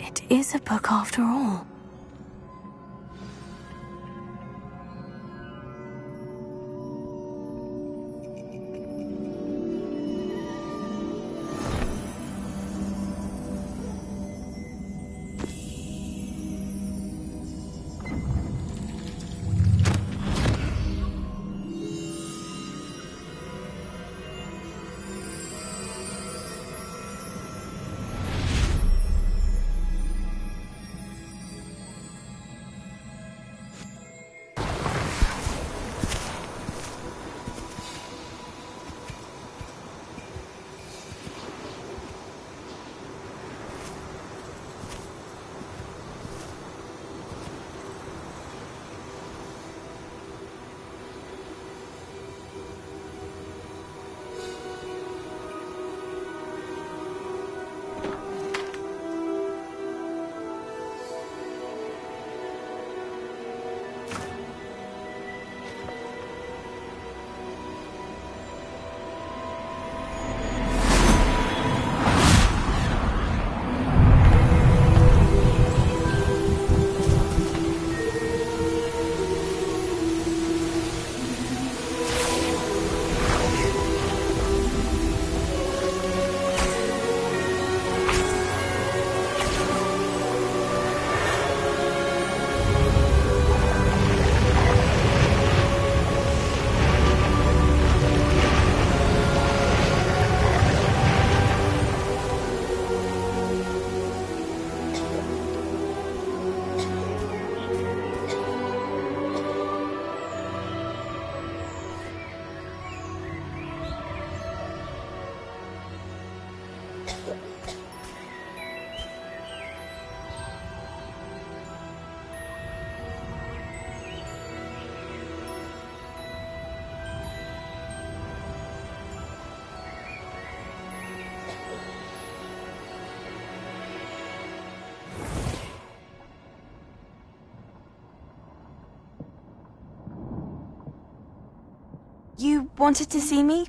It is a book after all. You wanted to see me?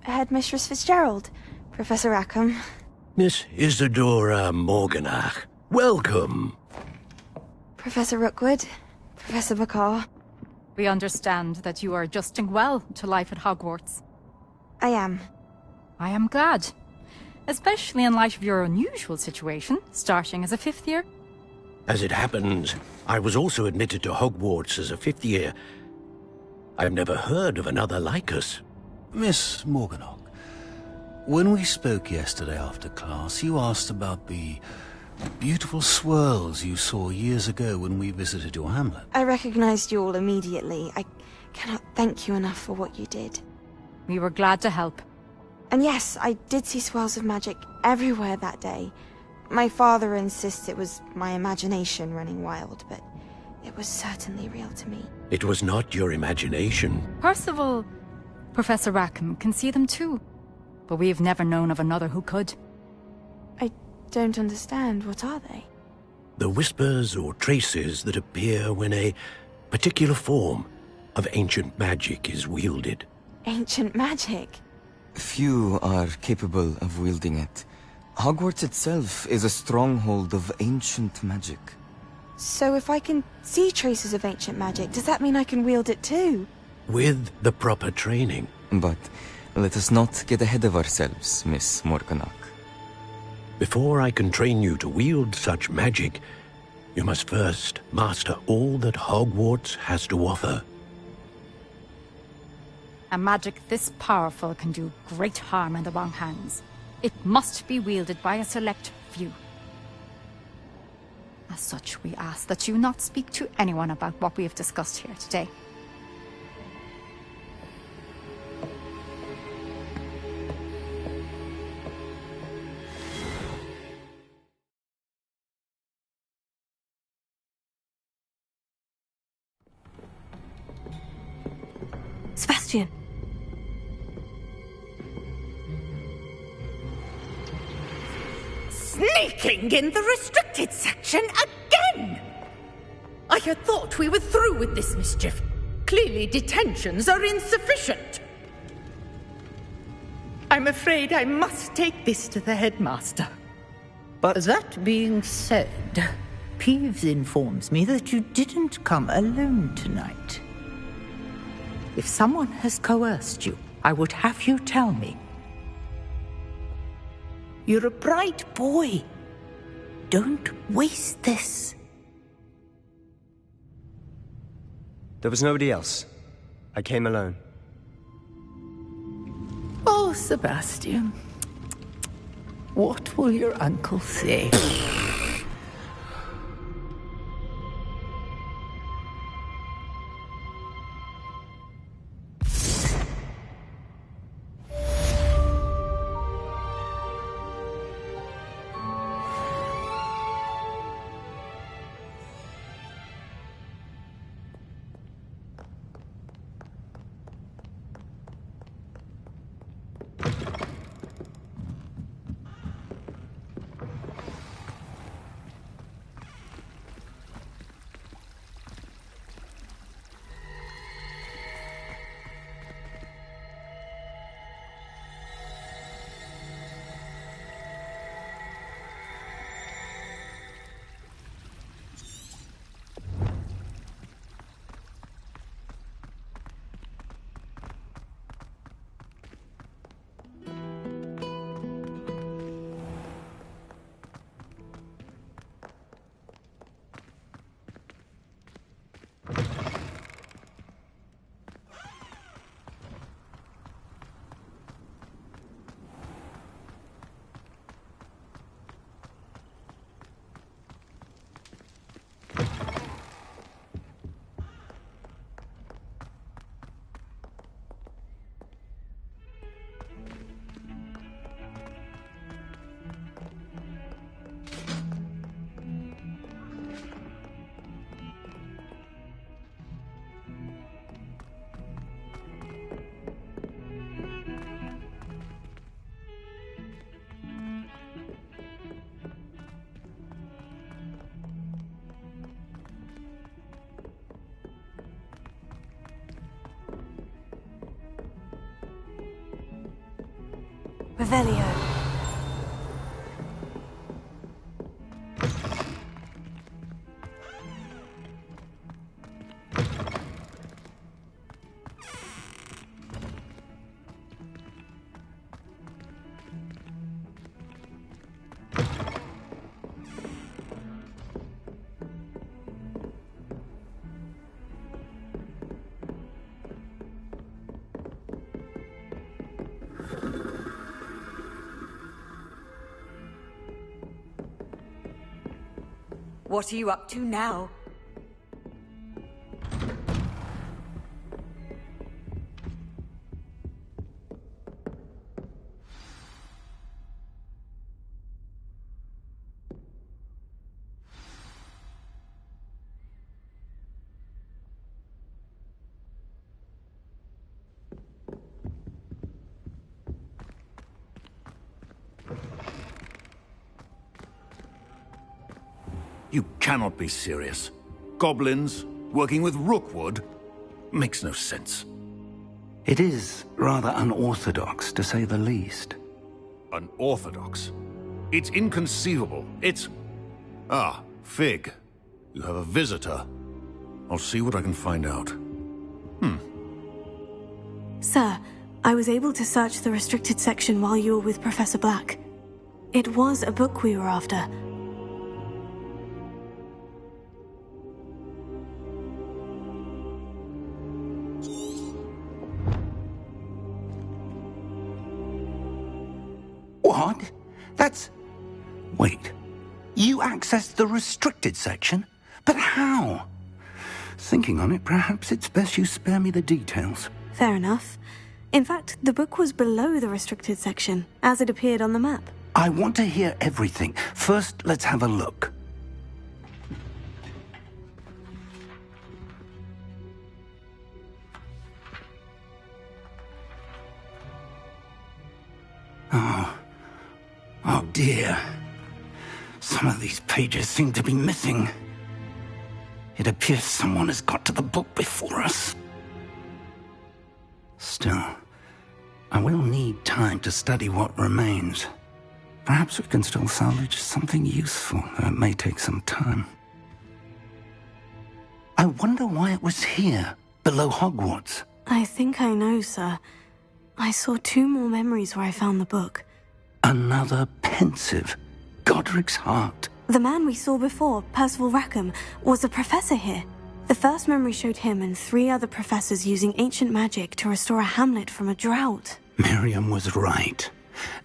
Headmistress Fitzgerald, Professor Rackham. Miss Isadora Morganach, welcome. Professor Rookwood, Professor Bakar. We understand that you are adjusting well to life at Hogwarts. I am. I am glad. Especially in light of your unusual situation, starting as a fifth year. As it happens, I was also admitted to Hogwarts as a fifth year. I've never heard of another like us. Miss Morganach, when we spoke yesterday after class, you asked about the Beautiful swirls you saw years ago when we visited your hamlet. I recognized you all immediately. I cannot thank you enough for what you did. We were glad to help. And yes, I did see swirls of magic everywhere that day. My father insists it was my imagination running wild, but it was certainly real to me. It was not your imagination. Percival, Professor Rackham can see them too. But we have never known of another who could. I don't understand. What are they? The whispers or traces that appear when a particular form of ancient magic is wielded. Ancient magic? Few are capable of wielding it. Hogwarts itself is a stronghold of ancient magic. So if I can see traces of ancient magic, does that mean I can wield it too? With the proper training. But let us not get ahead of ourselves, Miss Morganach. Before I can train you to wield such magic, you must first master all that Hogwarts has to offer. A magic this powerful can do great harm in the wrong hands. It must be wielded by a select few. As such, we ask that you not speak to anyone about what we have discussed here today. Sebastian! Sneaking in the restricted section again! I had thought we were through with this mischief. Clearly detentions are insufficient. I'm afraid I must take this to the headmaster. But that being said, Peeves informs me that you didn't come alone tonight. If someone has coerced you, I would have you tell me. You're a bright boy. Don't waste this. There was nobody else. I came alone. Oh, Sebastian. What will your uncle say? Revelio. What are you up to now? You cannot be serious. Goblins, working with Rookwood? Makes no sense. It is rather unorthodox, to say the least. Unorthodox? It's inconceivable. It's... Ah, Fig. You have a visitor. I'll see what I can find out. Sir, I was able to search the restricted section while you were with Professor Black. It was a book we were after. What? That's... Wait. You accessed the restricted section? But how? Thinking on it, perhaps it's best you spare me the details. Fair enough. In fact, the book was below the restricted section, as it appeared on the map. I want to hear everything. First, let's have a look. Oh dear. Some of these pages seem to be missing. It appears someone has got to the book before us. Still, I will need time to study what remains. Perhaps we can still salvage something useful, though it may take some time. I wonder why it was here, below Hogwarts. I think I know, sir. I saw 2 more memories where I found the book. Another pensive. Godric's heart. The man we saw before, Percival Rackham, was a professor here. The first memory showed him and 3 other professors using ancient magic to restore a hamlet from a drought. Miriam was right.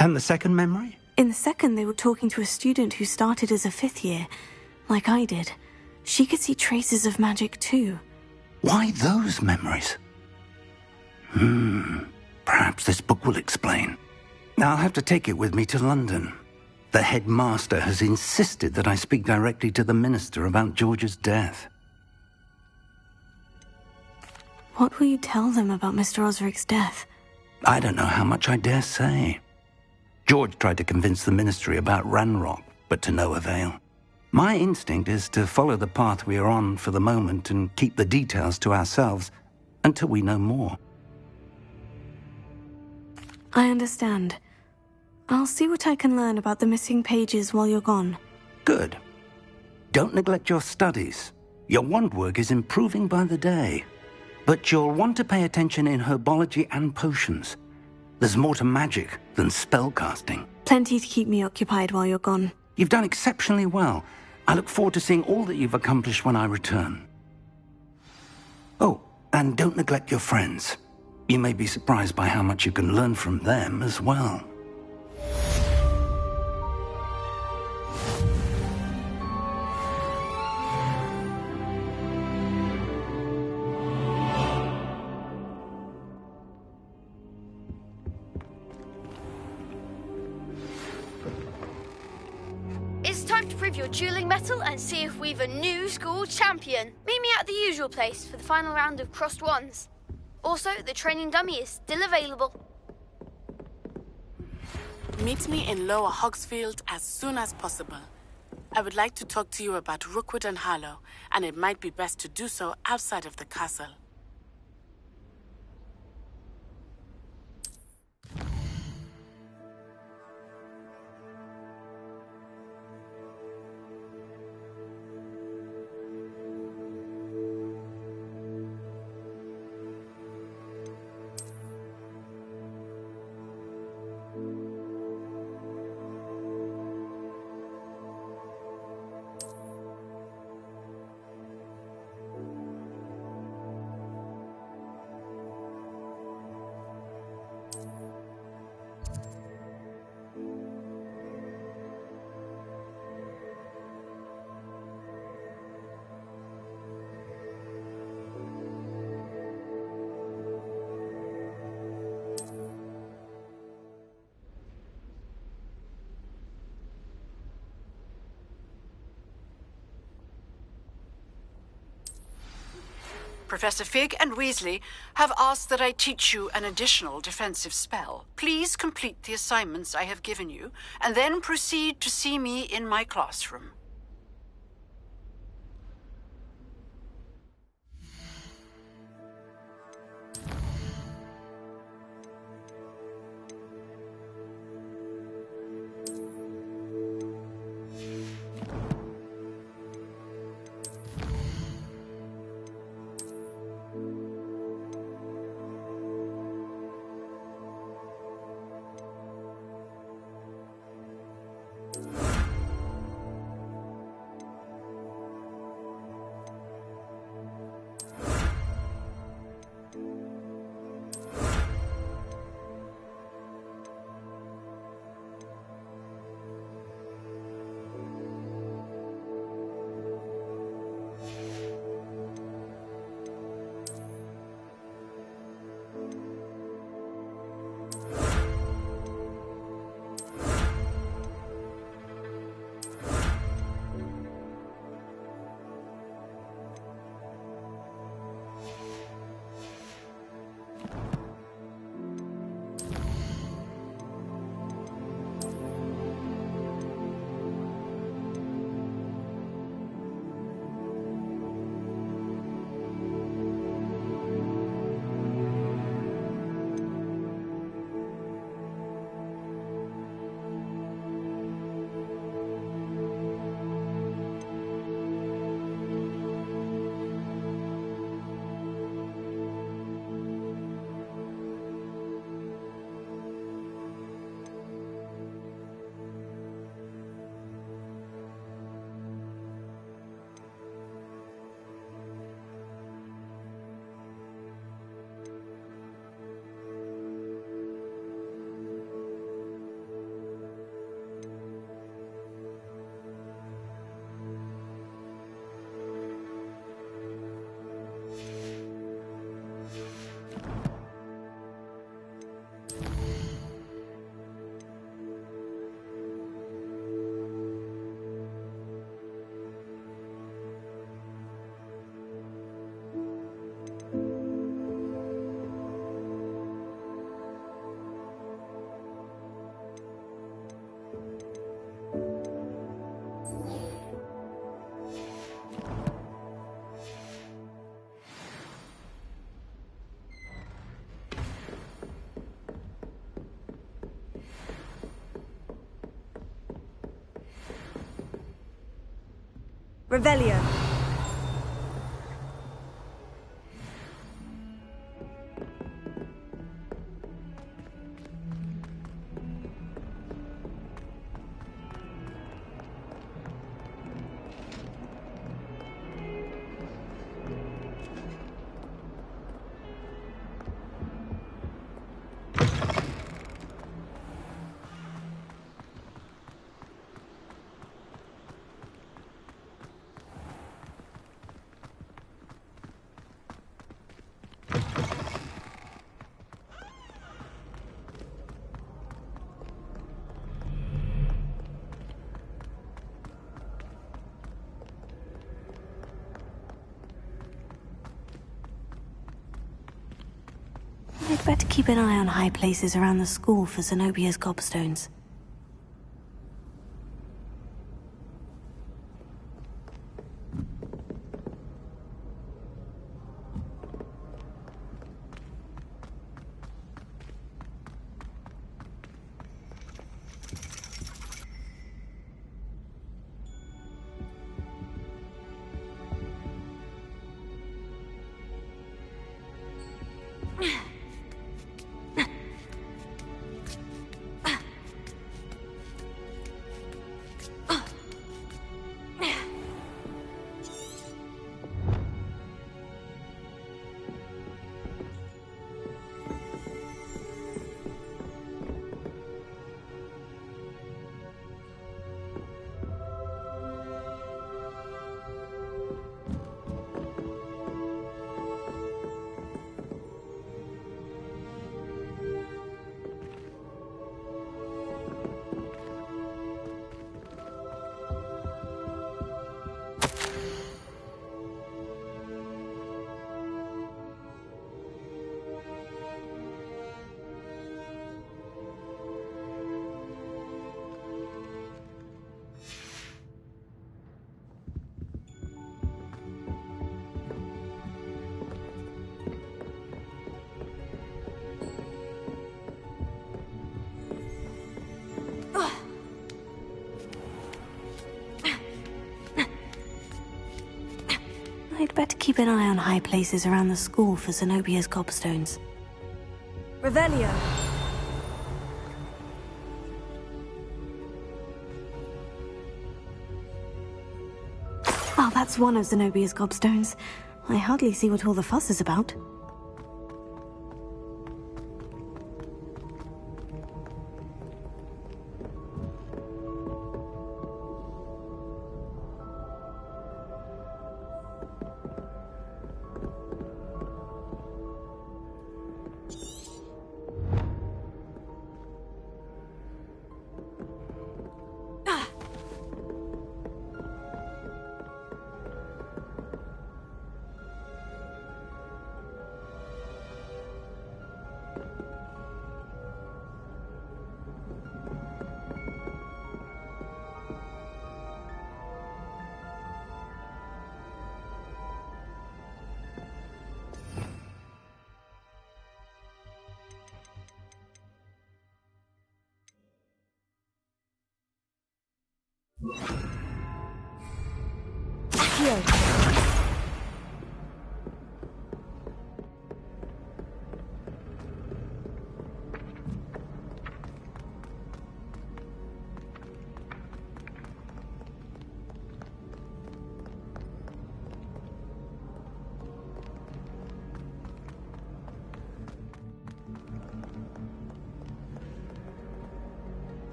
And the second memory? In the second, they were talking to a student who started as a 5th year, like I did. She could see traces of magic too. Why those memories? Perhaps this book will explain. I'll have to take it with me to London. The headmaster has insisted that I speak directly to the minister about George's death. What will you tell them about Mr. Osric's death? I don't know how much I dare say. George tried to convince the ministry about Ranrock, but to no avail. My instinct is to follow the path we are on for the moment and keep the details to ourselves until we know more. I understand. I'll see what I can learn about the missing pages while you're gone. Good. Don't neglect your studies. Your wand work is improving by the day. But you'll want to pay attention in herbology and potions. There's more to magic than spellcasting. Plenty to keep me occupied while you're gone. You've done exceptionally well. I look forward to seeing all that you've accomplished when I return. Oh, and don't neglect your friends. You may be surprised by how much you can learn from them as well. It's time to prove your dueling mettle and see if we've a new school champion. Meet me at the usual place for the final round of crossed wands. Also, the training dummy is still available. Meet me in Lower Hogsfield as soon as possible. I would like to talk to you about Rookwood and Harlow, and it might be best to do so outside of the castle. Professor Fig and Weasley have asked that I teach you an additional defensive spell. Please complete the assignments I have given you, and then proceed to see me in my classroom. Revelio. I'd better keep an eye on high places around the school for Zenobia's gobstones. I'd better keep an eye on high places around the school for Zenobia's gobstones. Revelio. Oh, that's one of Zenobia's gobstones. I hardly see what all the fuss is about.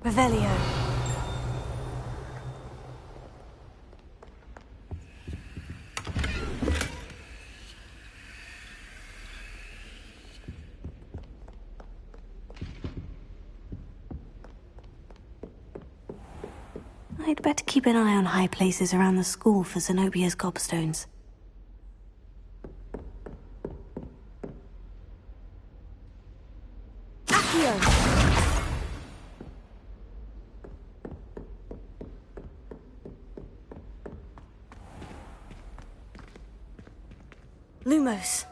Revelio. I'd better keep an eye on high places around the school for Zenobia's gobstones. Lumos.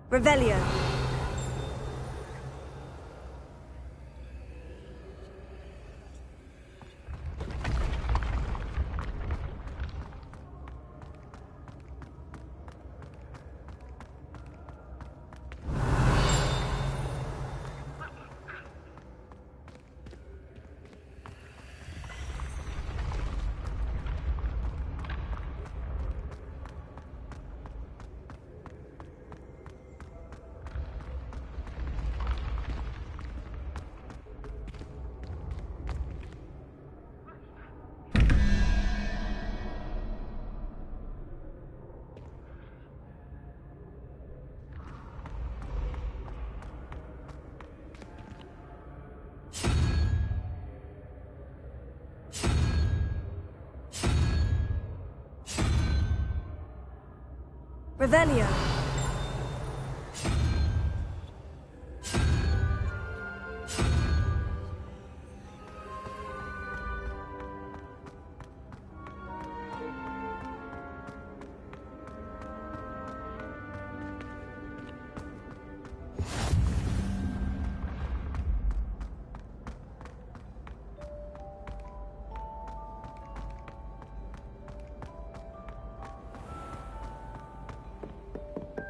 Revelio. Revelio.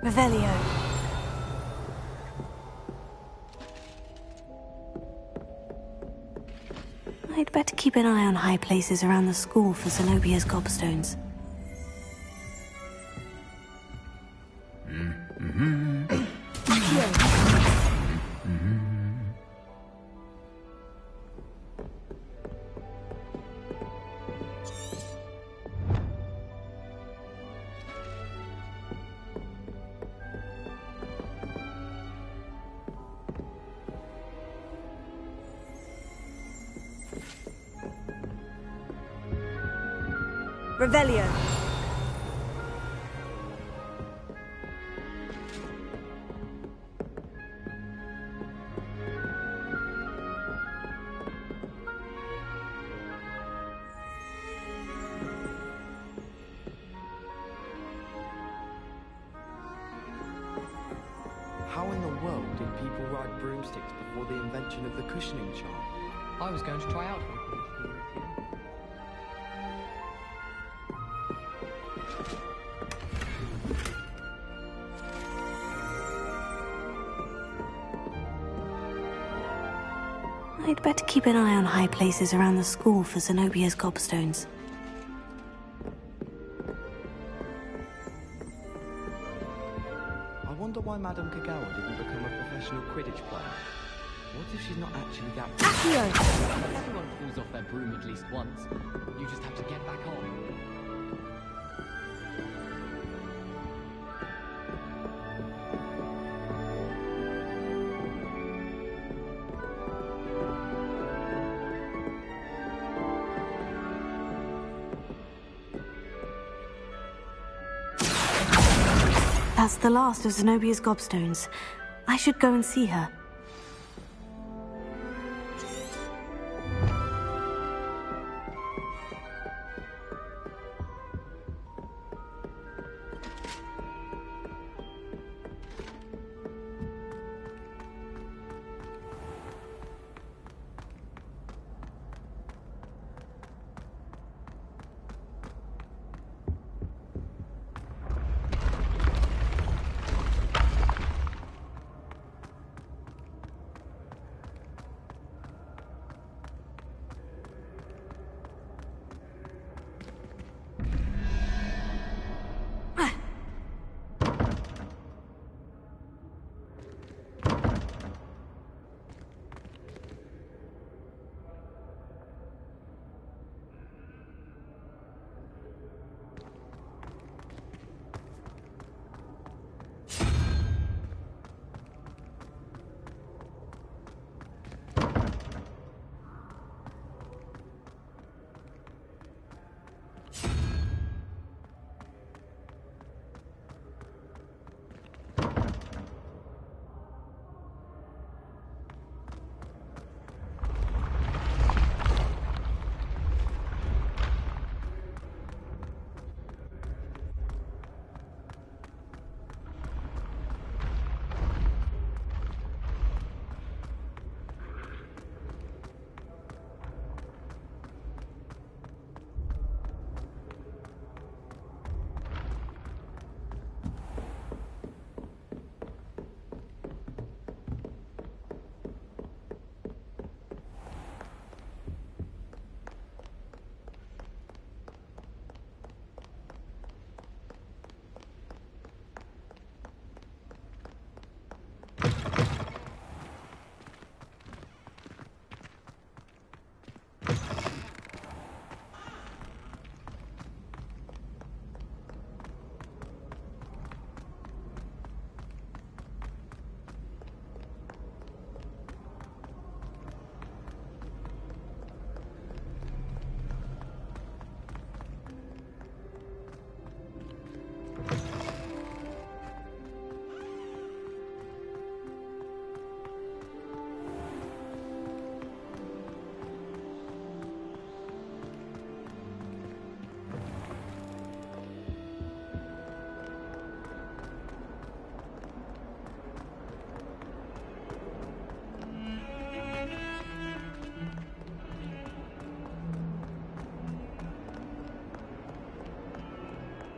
Revelio. I'd better keep an eye on high places around the school for Zenobia's gobstones. Revelio. How in the world did people ride broomsticks before the invention of the cushioning charm? I was going to try out. I'd better keep an eye on high places around the school for Zenobia's gobstones. I wonder why Madame Kagawa didn't become a professional Quidditch player. What if she's not actually that... Accio! Everyone falls off their broom at least once. You just have to get back on. That's the last of Zenobia's gobstones. I should go and see her.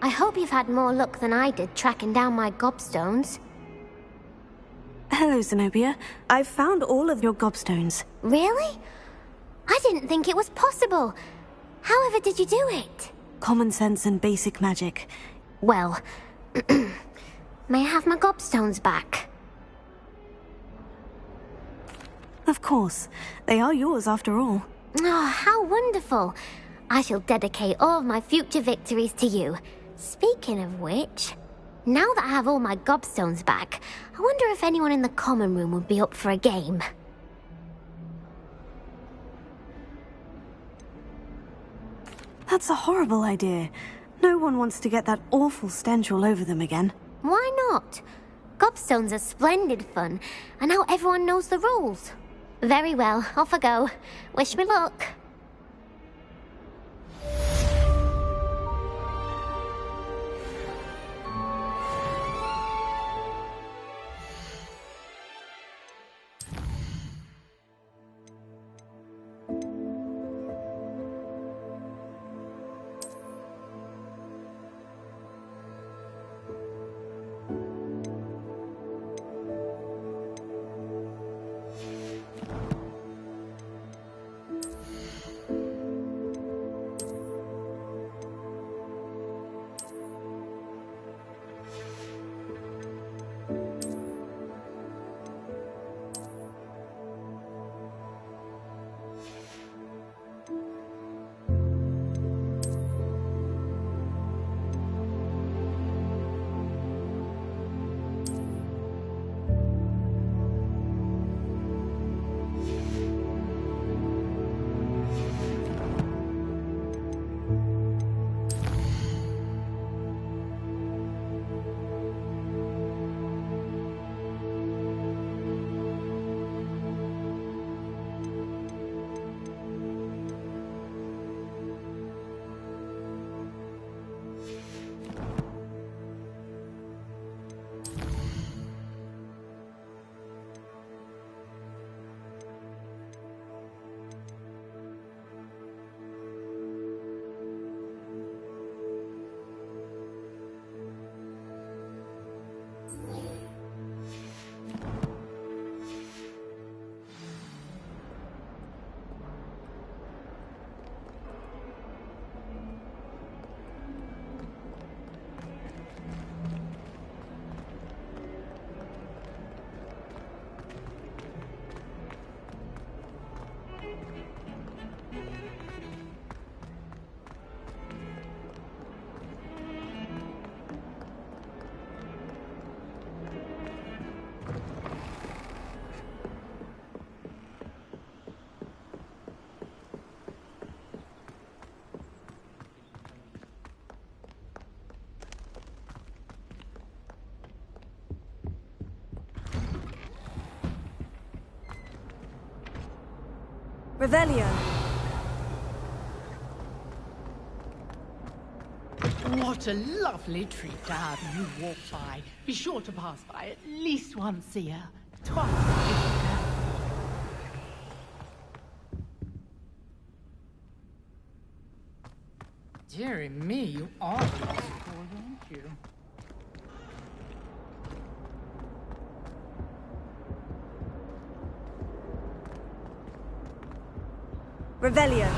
I hope you've had more luck than I did tracking down my gobstones. Hello, Zenobia. I've found all of your gobstones. Really? I didn't think it was possible. However did you do it? Common sense and basic magic. Well, may I have my gobstones back? Of course. They are yours after all. Oh, how wonderful. I shall dedicate all of my future victories to you. Speaking of which, now that I have all my gobstones back, I wonder if anyone in the common room would be up for a game. That's a horrible idea. No one wants to get that awful stench all over them again. Why not? Gobstones are splendid fun, and now everyone knows the rules. Very well, off I go. Wish me luck. Revelio. What a lovely treat to have you walk by. Be sure to pass by at least once a year. Twice if you can. Dearie me, you are beautiful, aren't you? Revelio.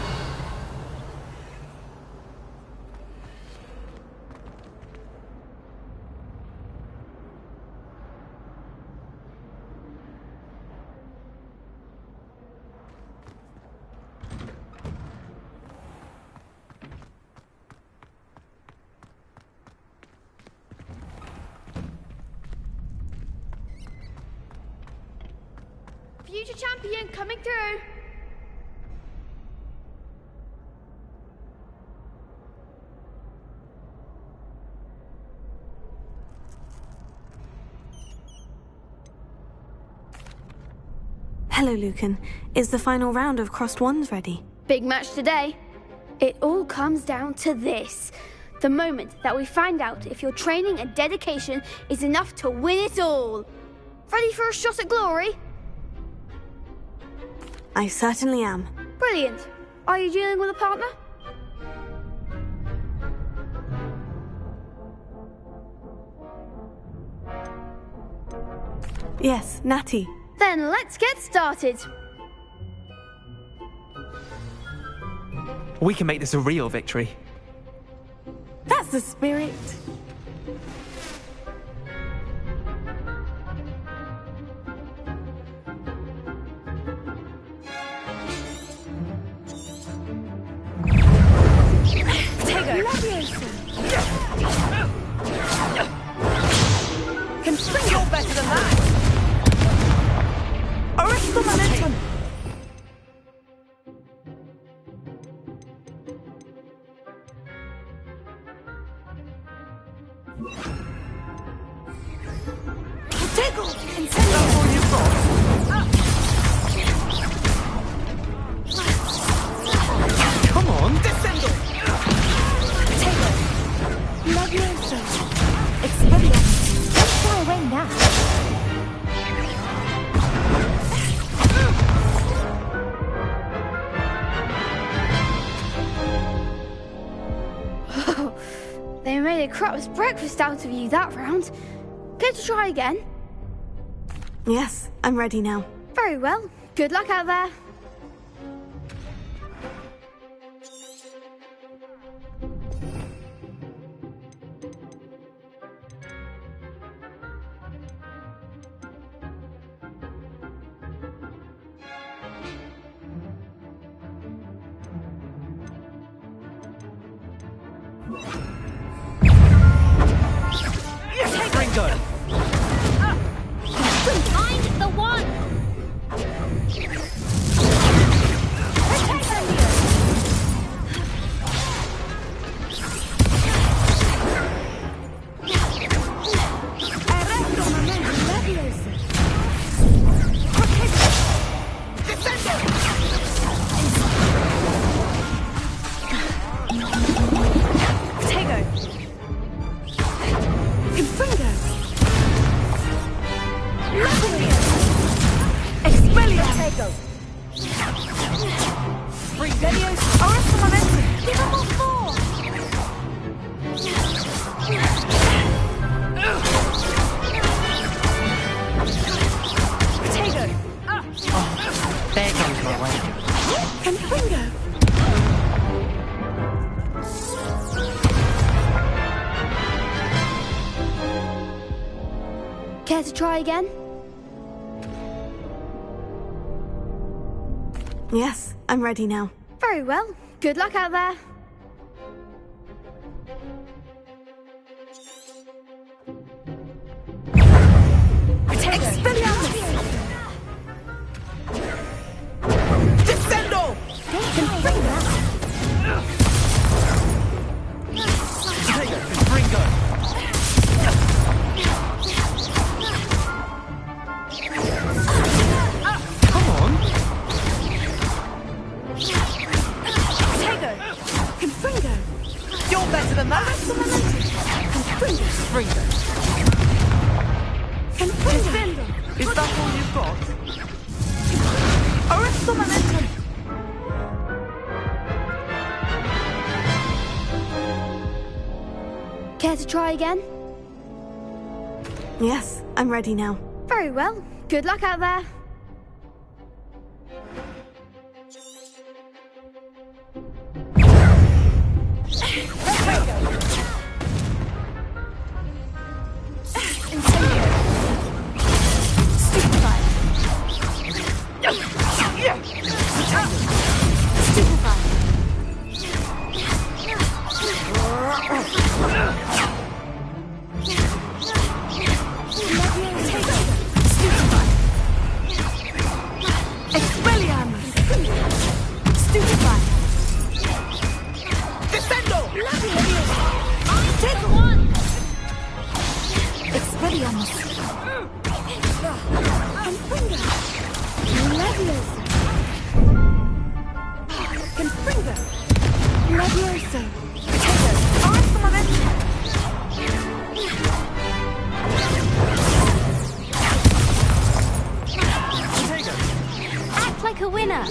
Future champion coming through. Hello, Lucan. Is the final round of Crossed Wands ready? Big match today. It all comes down to this. The moment that we find out if your training and dedication is enough to win it all. Ready for a shot at glory? I certainly am. Brilliant. Are you dealing with a partner? Yes, Natty. Then let's get started. We can make this a real victory. That's the spirit. Can spring you're better than that. Arrest the momentum. a crap's breakfast out of you that round. Care to try again? Yes, I'm ready now. Very well. Good luck out there. Ringo! Find the one! Care to try again? Yes, I'm ready now. Very well. Good luck out there. Descendo! Come on! You're better than that! Is that all you've got? Arresto momentum! Care to try again? Yes, I'm ready now. Very well. Good luck out there. Act like a winner!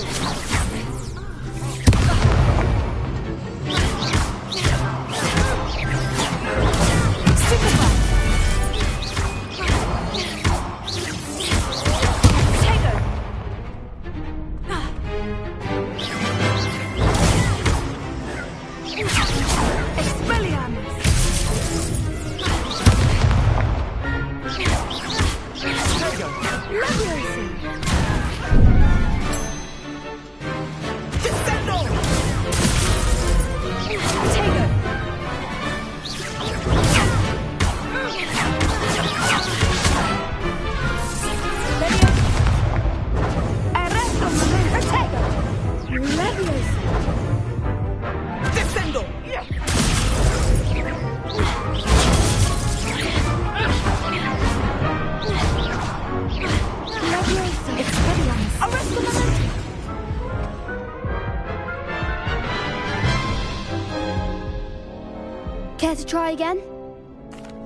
Care to try again?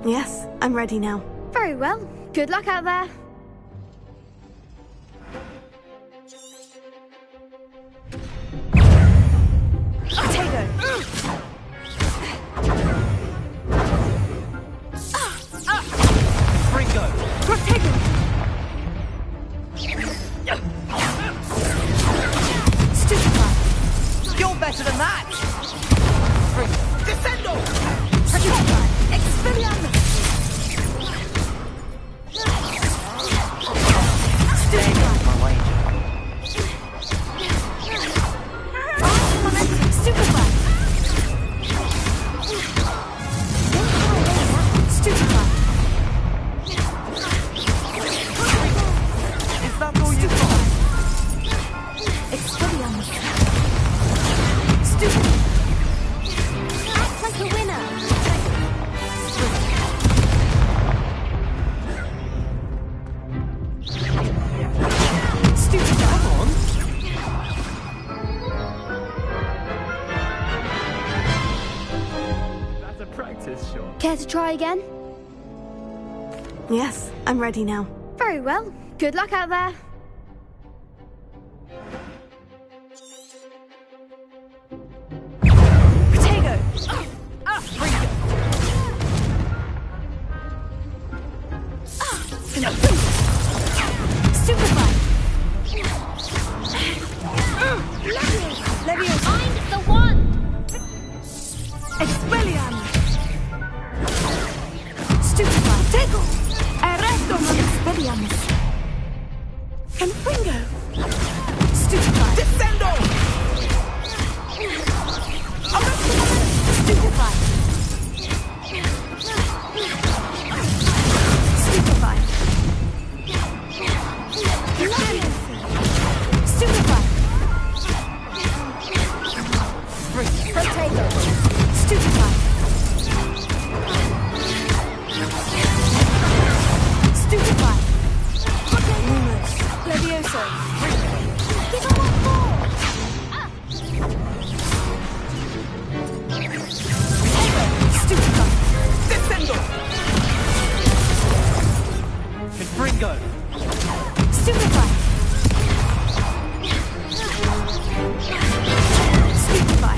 Yes, I'm ready now. Very well. Good luck out there. to the mat! Descendo! Expelliarmus! Stay on my way. Stupefy! Stupefy! Is that all you've got? Expelliarmus! Stupefy! Act like a winner. Stupefy! Come on! That's a practice shot. Care to try again? Yes, I'm ready now. Very well. Good luck out there. Potato! Stupefy! Leviosa! Find the one. Expelliarmus! Stupefy! Tego! Erectum! Expelliarmus! Confringo! Stupefy! Descendo! Stupefy! Stupefy! Stupefy! Potato. Stupefy! Stupefy! Lumos! Levioso! Give her one more. Stupefy! Descendo! Confringo. Stupefy! Stupefy!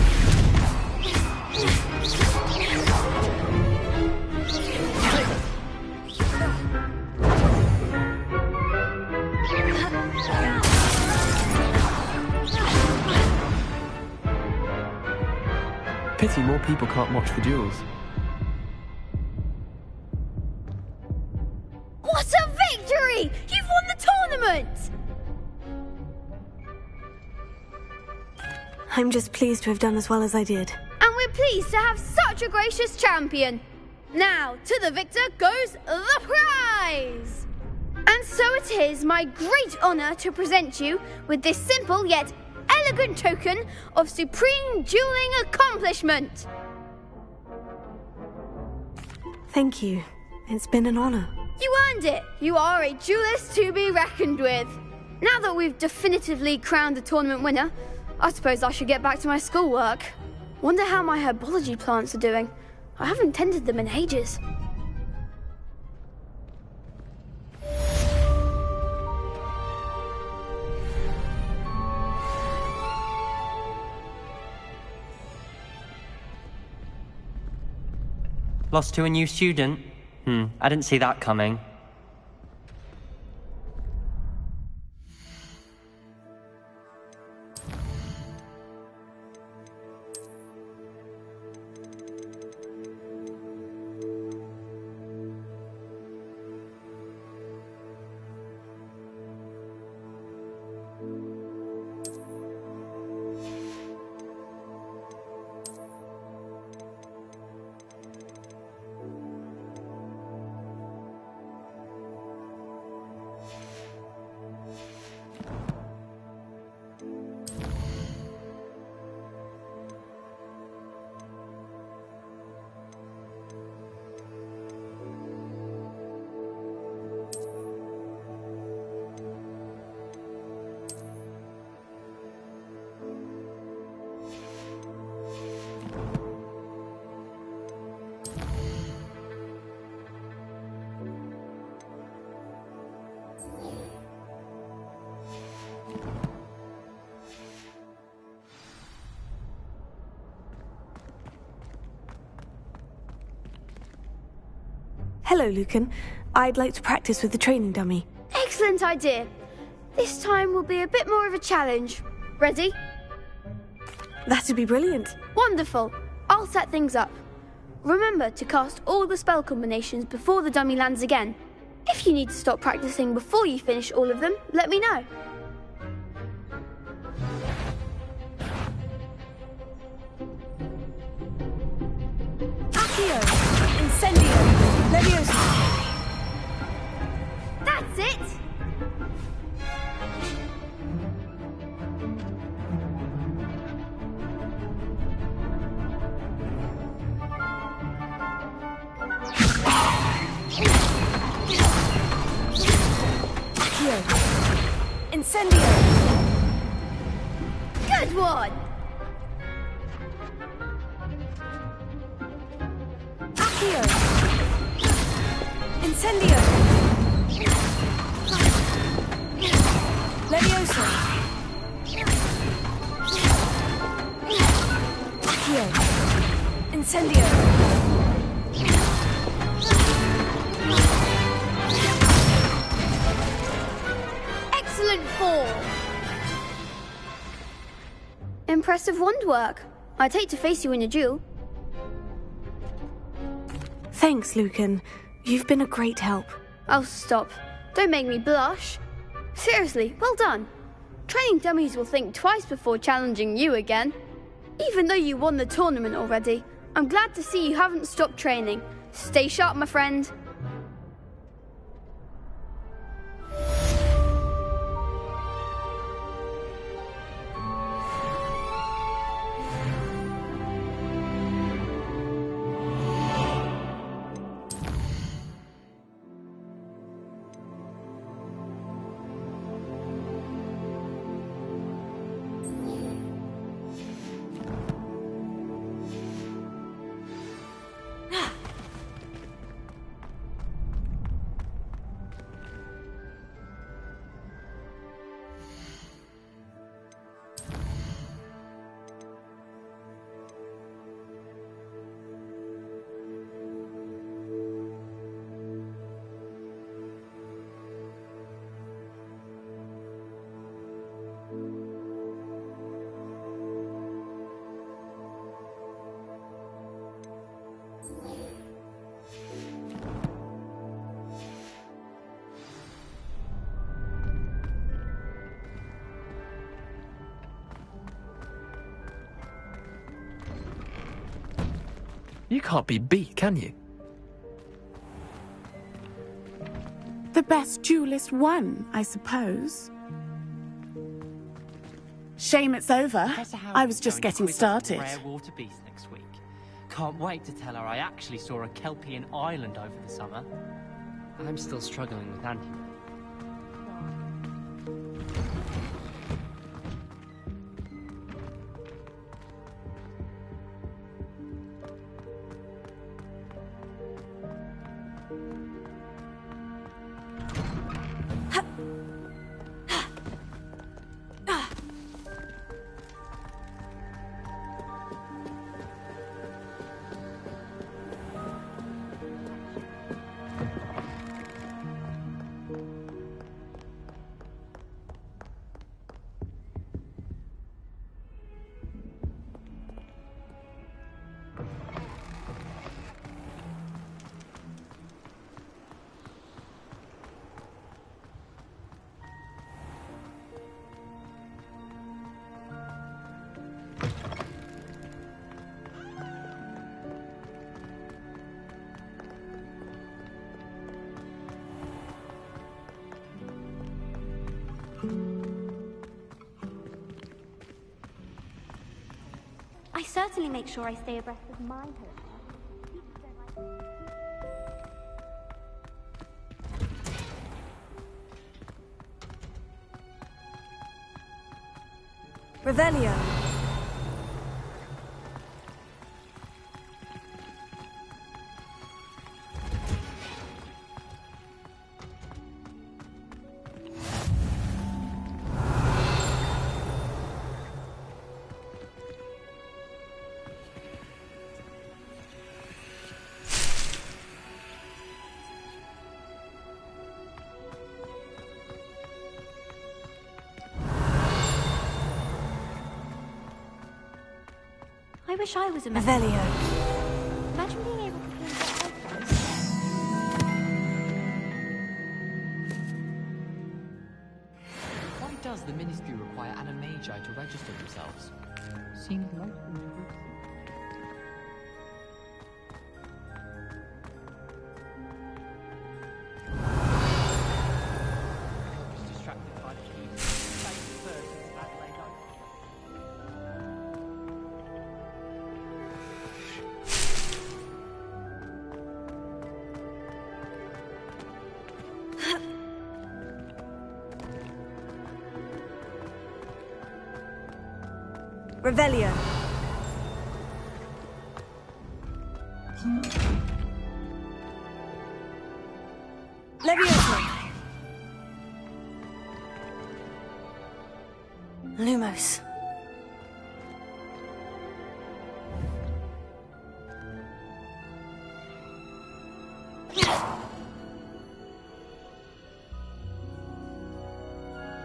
Pity more people can't watch the duels. What a victory! You've won the tournament! I'm just pleased to have done as well as I did. And we're pleased to have such a gracious champion. Now, to the victor goes the prize! And so it is my great honour to present you with this simple yet elegant token of supreme dueling accomplishment. Thank you. It's been an honor. You earned it. You are a duelist to be reckoned with. Now that we've definitively crowned the tournament winner, I suppose I should get back to my schoolwork. Wonder how my herbology plants are doing. I haven't tended them in ages. Lost to a new student? I didn't see that coming. Hello, Lucan. I'd like to practice with the training dummy. Excellent idea. This time will be a bit more of a challenge. Ready? That'd be brilliant. Wonderful. I'll set things up. Remember to cast all the spell combinations before the dummy lands again. If you need to stop practicing before you finish all of them, let me know. Accio! Incendio! Leviosa! That's it! Incendio! Good one! Accio! Incendio! Leviosa! Accio! Incendio! Excellent form! Impressive wand work. I'd hate to face you in a duel. Thanks, Lucan. You've been a great help. Oh, stop. Don't make me blush. Seriously, well done. Training dummies will think twice before challenging you again. Even though you won the tournament already, I'm glad to see you haven't stopped training. Stay sharp, my friend. You can't be beat, can you? The best duelist won, I suppose. Shame it's over. I was just getting started. Rare water beast next week. Can't wait to tell her I actually saw a Kelpian island over the summer. I'm still struggling with Andy. I certainly make sure I stay abreast of my home. Revelio. wish I was a Revelio. Imagine being able to clean Hogwarts. Why does the Ministry require animagi to register themselves? Seems most intrusive. Distracted by the keys. Face first into that Lego. Revelio. Levioso. Lumos.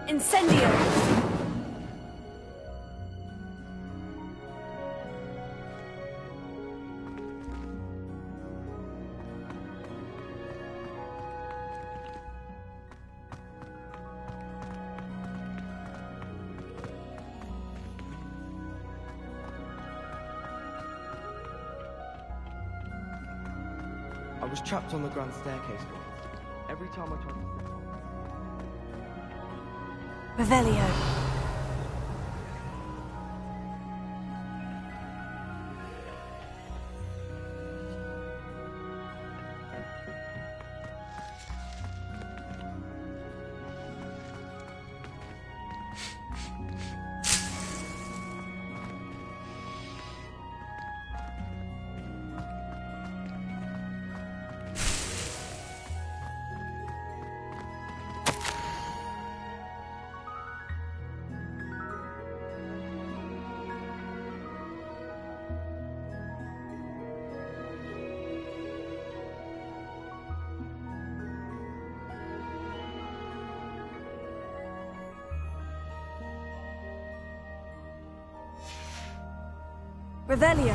Incendio. I was trapped on the grand staircase once. Every time I tried to... Revelio. Revelio.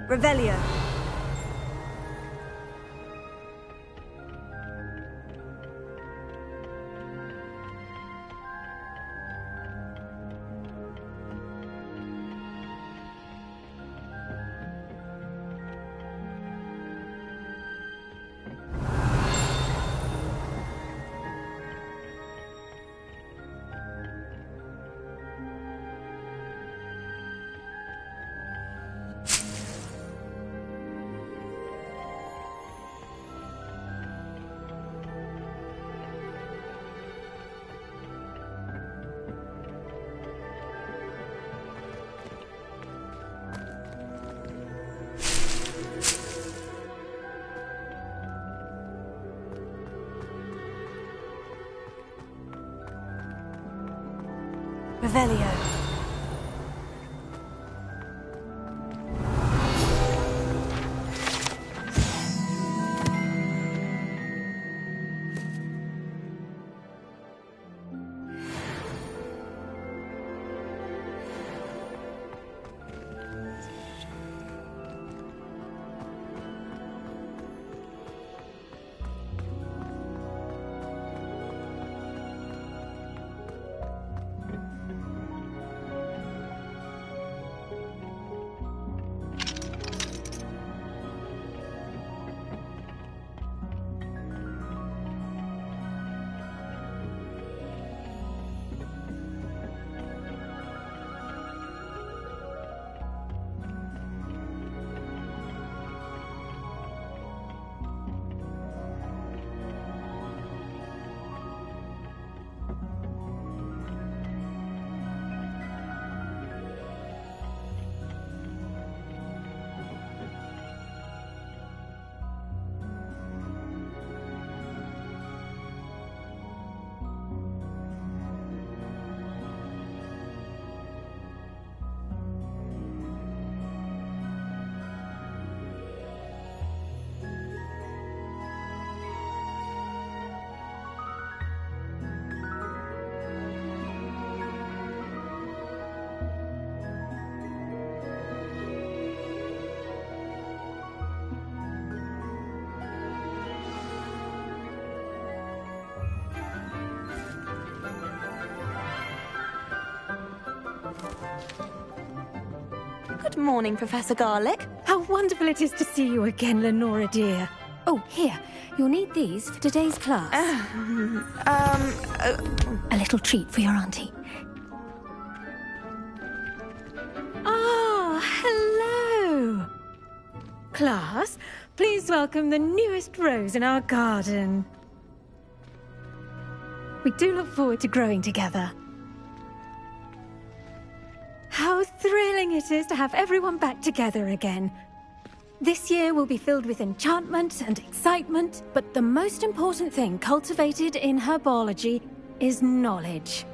Revelio. Revelio. Good morning, Professor Garlick. How wonderful it is to see you again, Lenora dear. Oh, here. You'll need these for today's class. A little treat for your auntie. Ah, hello. Class, please welcome the newest rose in our garden. We do look forward to growing together. How thrilling it is to have everyone back together again. This year will be filled with enchantment and excitement, but the most important thing cultivated in herbology is knowledge.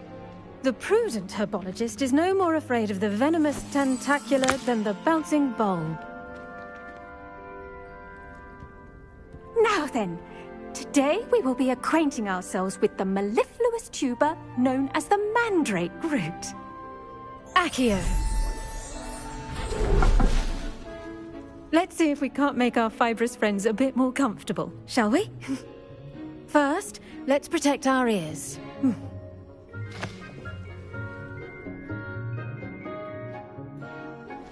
The prudent herbologist is no more afraid of the venomous tentacula than the bouncing bulb. Now then, today we will be acquainting ourselves with the mellifluous tuber known as the mandrake root. Accio. Let's see if we can't make our fibrous friends a bit more comfortable, shall we? First, let's protect our ears.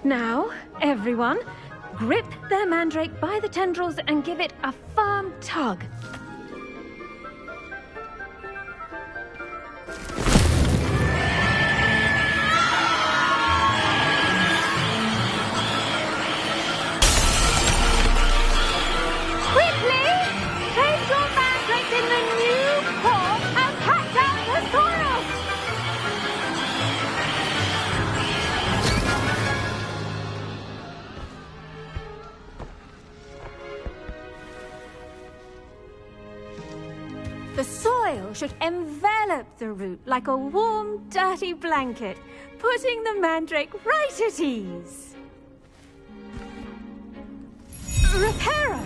Now, everyone, grip their mandrake by the tendrils and give it a firm tug. The soil should envelop the root like a warm, dirty blanket, putting the mandrake right at ease. Reparo!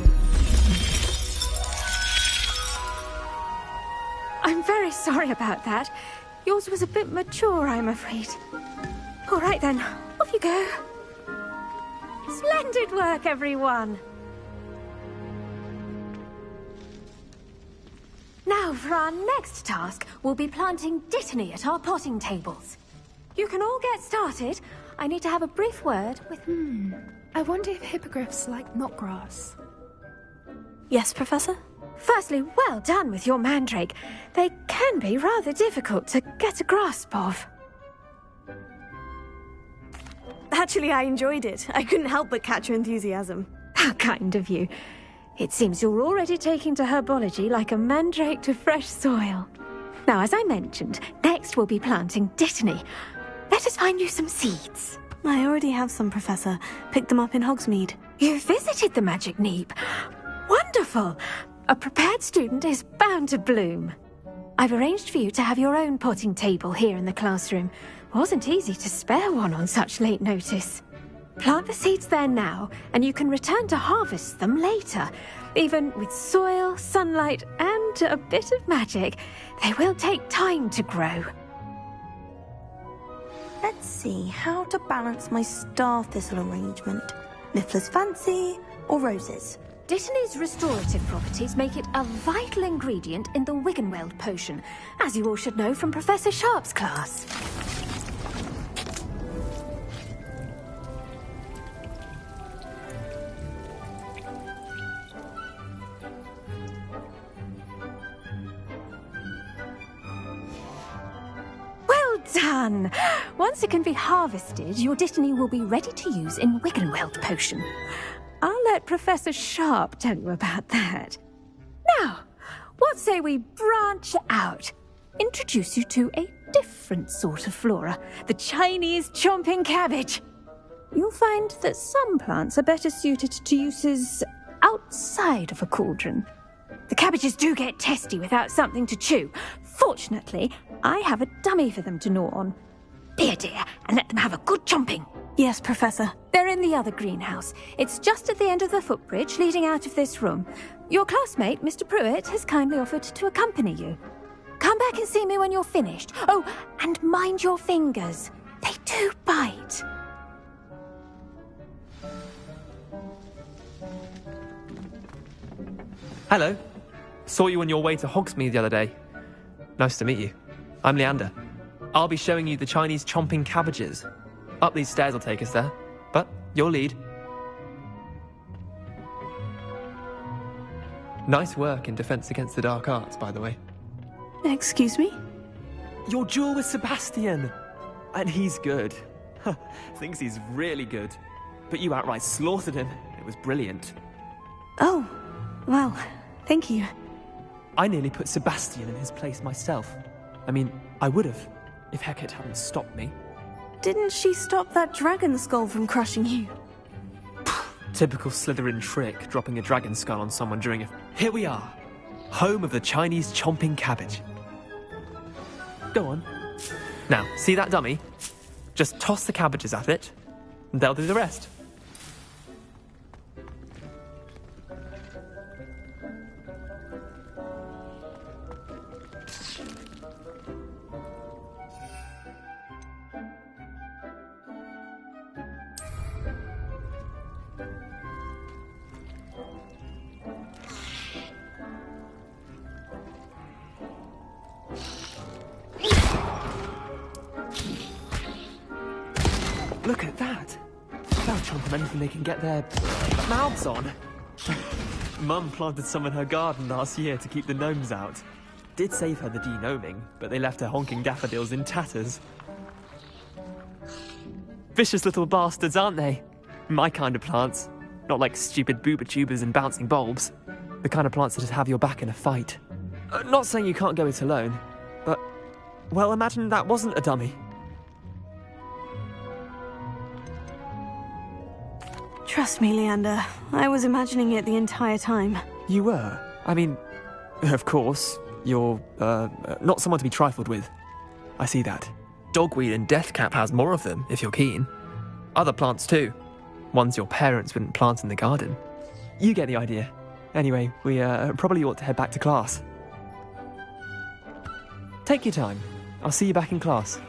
I'm very sorry about that. Yours was a bit mature, I'm afraid. All right then, off you go. Splendid work, everyone! Now, for our next task, we'll be planting dittany at our potting tables. You can all get started. I need to have a brief word with... I wonder if hippogriffs like knotgrass. Yes, Professor? Firstly, well done with your mandrake. They can be rather difficult to get a grasp of. Actually, I enjoyed it. I couldn't help but catch your enthusiasm. How kind of you. It seems you're already taking to herbology like a mandrake to fresh soil. Now, as I mentioned, next we'll be planting dittany. Let us find you some seeds. I already have some, Professor. Picked them up in Hogsmeade. You visited the Magic Neep. Wonderful! A prepared student is bound to bloom. I've arranged for you to have your own potting table here in the classroom. Wasn't easy to spare one on such late notice. Plant the seeds there now, and you can return to harvest them later. Even with soil, sunlight, and a bit of magic, they will take time to grow. Let's see how to balance my star thistle arrangement. Niffler's fancy or roses? Dittany's restorative properties make it a vital ingredient in the Wiggenweld potion, as you all should know from Professor Sharp's class. Done! Once it can be harvested, your dittany will be ready to use in Wiggenweld potion. I'll let Professor Sharp tell you about that. Now, what say we branch out? Introduce you to a different sort of flora, the Chinese chomping cabbage. You'll find that some plants are better suited to uses outside of a cauldron. The cabbages do get testy without something to chew. Fortunately, I have a dummy for them to gnaw on. Be a dear and let them have a good chomping. Yes, Professor. They're in the other greenhouse. It's just at the end of the footbridge leading out of this room. Your classmate, Mr. Pruitt, has kindly offered to accompany you. Come back and see me when you're finished. Oh, and mind your fingers. They do bite. Hello. Saw you on your way to Hogsmeade the other day. Nice to meet you. I'm Leander. I'll be showing you the Chinese chomping cabbages. Up these stairs will take us there. But your lead. Nice work in Defense Against the Dark Arts, by the way. Excuse me? Your duel with Sebastian! And he's good. Thinks he's really good. But you outright slaughtered him. It was brilliant. Oh, well, thank you. I nearly put Sebastian in his place myself. I mean, I would have, if Hecate hadn't stopped me. Didn't she stop that dragon skull from crushing you? Typical Slytherin trick, dropping a dragon skull on someone during a... Here we are, home of the Chinese chomping cabbage. Go on. Now, see that dummy? Just toss the cabbages at it, and they'll do the rest. Look at that! They'll chomp on anything they can get their mouths on. Mum planted some in her garden last year to keep the gnomes out. Did save her the de-gnoming, but they left her honking daffodils in tatters. Vicious little bastards, aren't they? My kind of plants. Not like stupid booba tubers and bouncing bulbs. The kind of plants that'd have your back in a fight. Not saying you can't go it alone, but... well, imagine that wasn't a dummy. Trust me, Leander. I was imagining it the entire time. You were? I mean, of course, you're, not someone to be trifled with. I see that. Dogweed and deathcap has more of them, if you're keen. Other plants too. Ones your parents wouldn't plant in the garden. You get the idea. Anyway, we, probably ought to head back to class. Take your time. I'll see you back in class.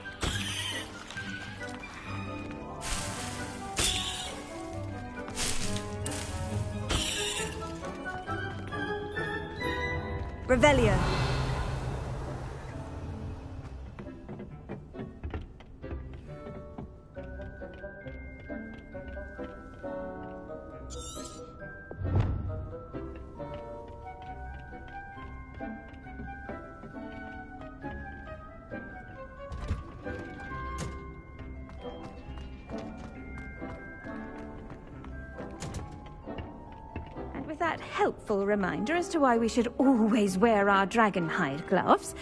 Revelio. That helpful reminder as to why we should always wear our dragon hide gloves,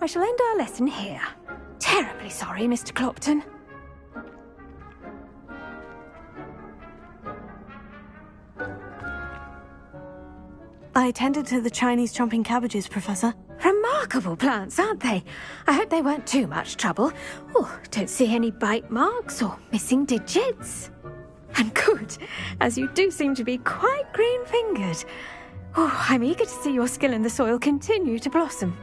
I shall end our lesson here. Terribly sorry, Mr. Clopton. I attended to the Chinese chomping cabbages, Professor. Remarkable plants, aren't they? I hope they weren't too much trouble. Oh, don't see any bite marks or missing digits. And good, as you do seem to be quite green-fingered. Oh, I'm eager to see your skill in the soil continue to blossom.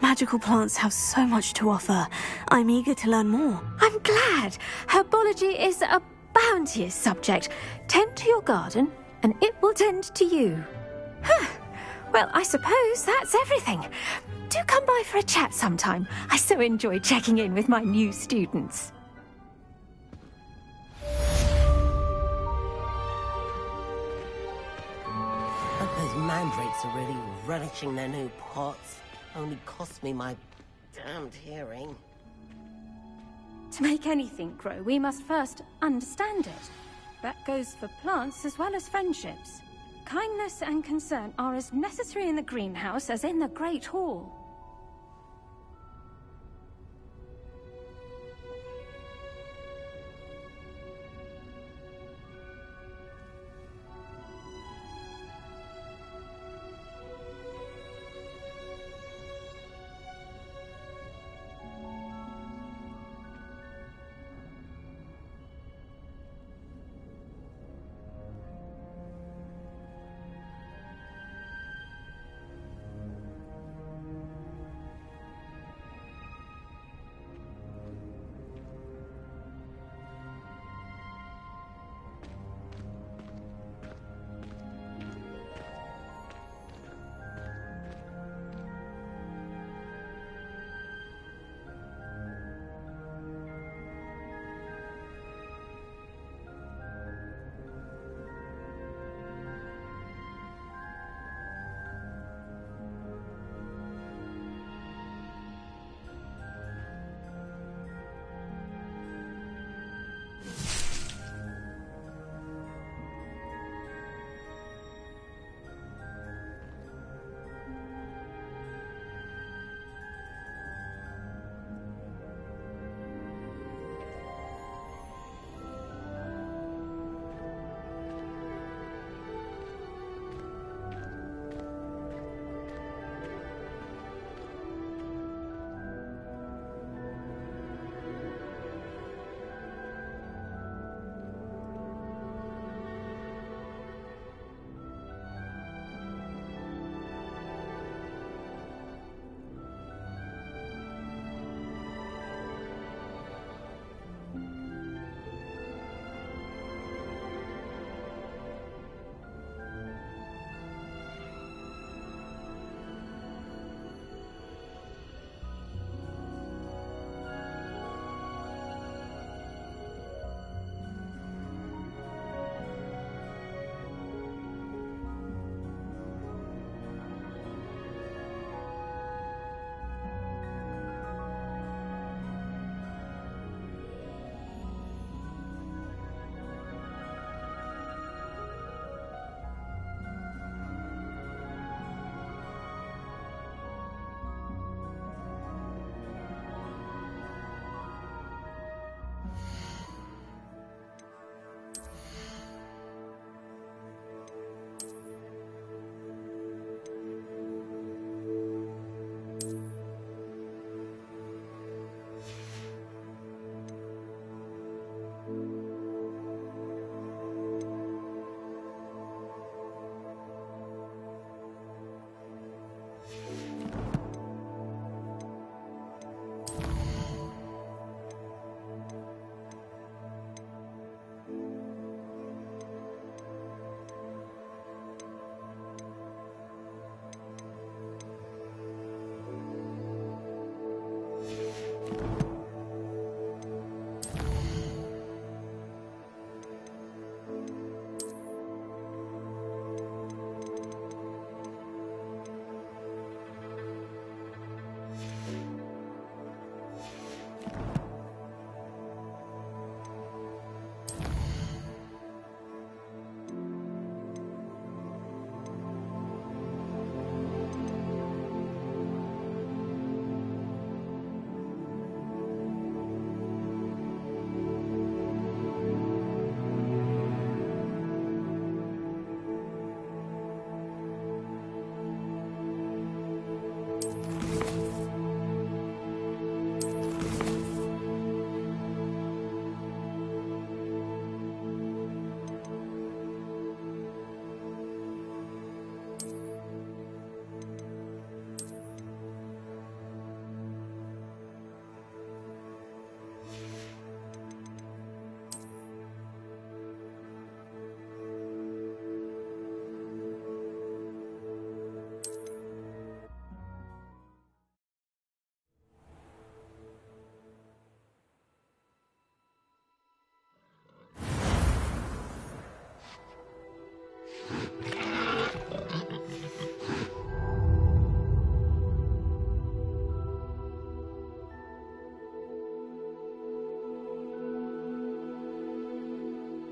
Magical plants have so much to offer. I'm eager to learn more. I'm glad. Herbology is a bounteous subject. Tend to your garden, and it will tend to you. Huh. Well, I suppose that's everything. Do come by for a chat sometime. I so enjoy checking in with my new students. Hope those mandrakes are really relishing their new pots. Only cost me my damned hearing. To make anything grow, we must first understand it. That goes for plants as well as friendships. Kindness and concern are as necessary in the greenhouse as in the Great Hall.